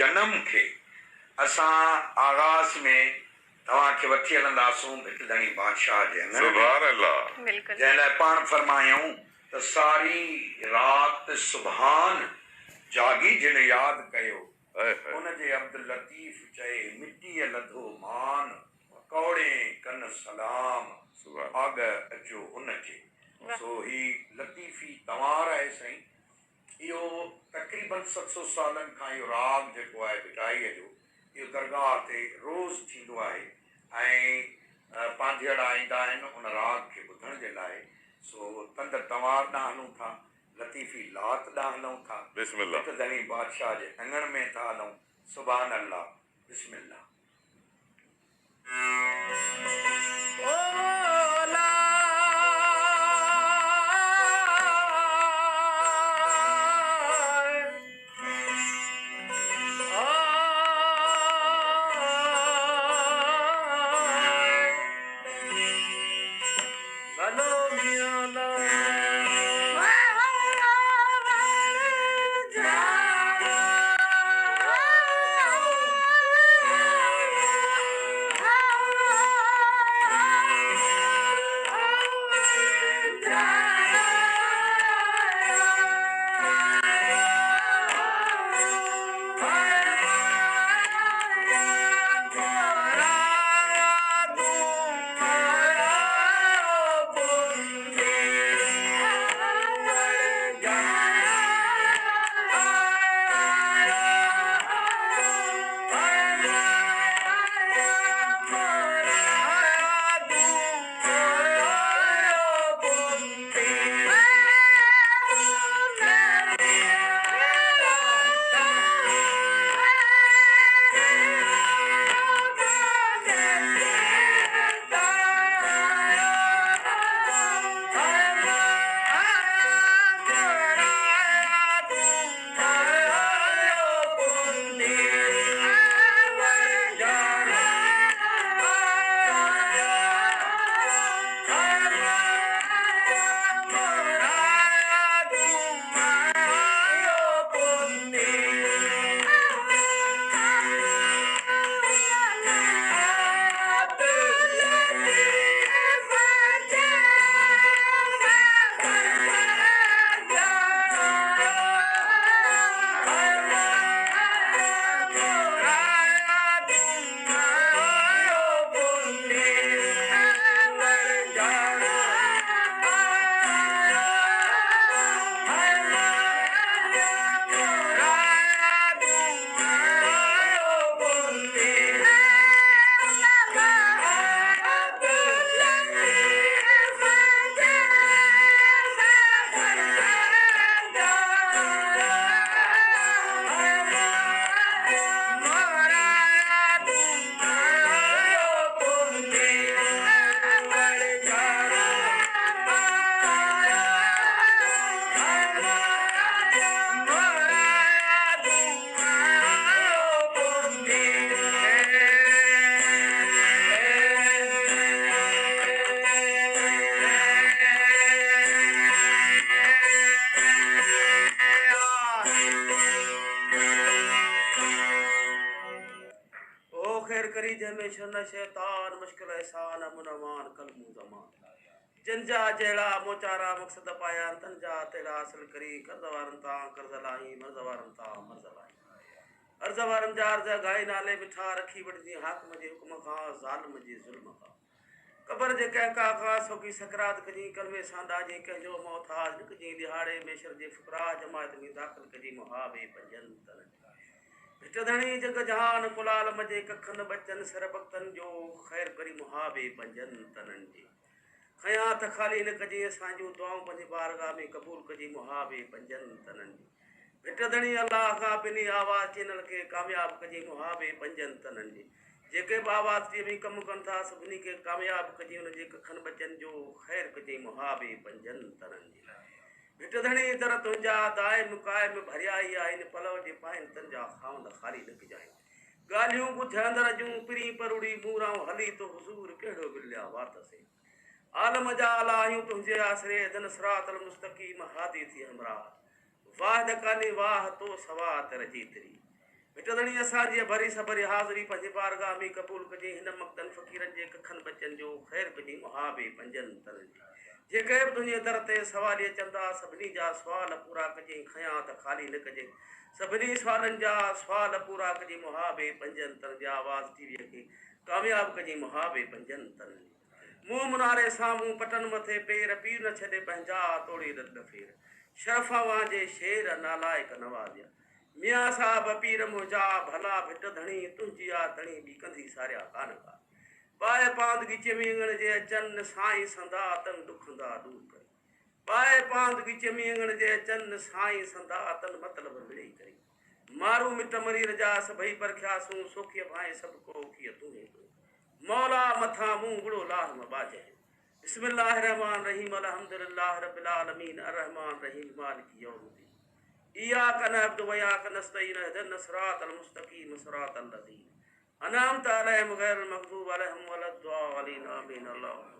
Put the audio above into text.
जन्म के असा आगाज में तव्हांखे वठी हलंदासूं भिटधणी बादशाह जे अंगण सुभान अल्लाह जंहिं लाइ पाण फरमायूं त सारी रात सुभान जागी जिन याद कयो उनजे अब्दुल लतीफ चए मिट्टीअ लधो मान कौड़े कन सलाम अग अचो उनजे सो ही लतीफ़ी तवार आहे साईं। इहो तक़रीबन 700 सालनि खां इहो राग जेको आहे बिटाईअ जो इहो दरगाह ते रोज़ थींदो आहे ऐं पांधेड़ा ईंदा आहिनि उन राग खे ॿुधण जे लाइ। सो तंद तवार ॾांहुं हलूं था, लतीफ़ी लात ॾांहुं हलूं था, भिटधणी बादशाह जे अंगण में था हलूं। सुभान अल्लाह, बिस्मिल्लाह। शैतान मुश्किल एहसान मुनमान कलमू जमान जंजा जेड़ा मोचारा मकसद पाया तंजा तेरा असल करी करदवारन ता करदलाई मर्दवारन ता मर्दलाई अर्जवारन जार जा गाय नाले बिठा रखी बड़ी हाकम जे हुक्म का जालिम जे जुल्म का कबर जे कह का खास होगी सकरात कजी कलमे सांडा जे कह जो मोहताज कजी दिहाड़े मेशर जे फुकरा जमात में दाखिल कजी मुहाबे पंजन तन भिटधणी जग जहान कुलाल मजे कखन बचन सर भक्तन जो खैर करी मुहाबे पंजन तनन जी खया त खाली न कजे असांजो दुआऊं पंहिंजे बारगाह में क़बूल कजी मुहाबे पंजन तनन जी भिटधणी अल्लाह का बिनी आवाज़ चैनल के कामयाब कजी मुहाबे पंजन तनन जी जेके आवाज़ ते भी कम कन था सभिनी के कामयाब कजी उन जे कखन बचन जो खैर कजी मुहाबे पंजन तनन जी भिटधणी दर तुंहिंजा दाइम काइम भरियाई आहिनि पलव जे पाइनि तंजा खावंद खाली न किजाइनि ॻाल्हियूं ॿुधंदड़ जूं पिरी परुड़ी मूराऊं हली तो हुज़ूर कहिड़ो बिलिया वात से आलम जा आलाहियूं तुंहिंजे आसरे दन सिरातल मुस्तक़ीम हादी थी हमरा वाह कान्हे वाह तो सवा तर जीतरी मिटदणी असांजी भरी सबरी हाज़िरी पंहिंजे बारगाह में क़बूल कजे हिन मक़तन फ़क़ीरनि जे कखनि बचनि जो ख़ैर कजे मुहाबे पंजनि तरनि जी जेके बि तुंहिंजे दर ते सवाली चंदा सभिनी जा सुवाल पूरा कजे खयां त ख़ाली न कजे सभिनी सुवालनि जा सुवाल पूरा कजे मुहाबे पंजनि तरनि जा आवाज़ टीवीअ खे कामयाब कजे मुहाबे पंजनि तरनि जी मुंहुं मुनारे साम्हूं पटनि मथे पेर पीर न छॾे पंहिंजा तोड़े न फेर शरफ़ा वांजे शेर नालाइक नवाज़िया मियाँ साहब पीर मुंहिंजा भला भिट धणी तुंहिंजी आ धणी बि कंदी सारिया कान का पाए पांदगी चमींगण जे अचनि साईं संदा तन दुखंदा दूर करे पाए पांदगी चमींगण जे अचनि साईं संदा तन मतिलब मिड़ई करे मारू मिट मरीर जा सभई परखियासूं सोखीअ भाए सभु को कीअं तूं मौला मथा मुंह गुड़ो लाह में बाजे बिस्मिल्लाह रहमान रहीम अल्हम्दुलिल्लाह रब्बिल आलमीन अर्रहमान रहीम मालिक यौमिद्दीन इय्याक नअब्दु व इय्याक नस्तईन इहदिनस सिरातल मुस्तकीम सिरातल लज़ीना अनअमत अलैहिम गैरिल मग़दूबि अलैहिम वलद्दालिन आमीन। अल्लाह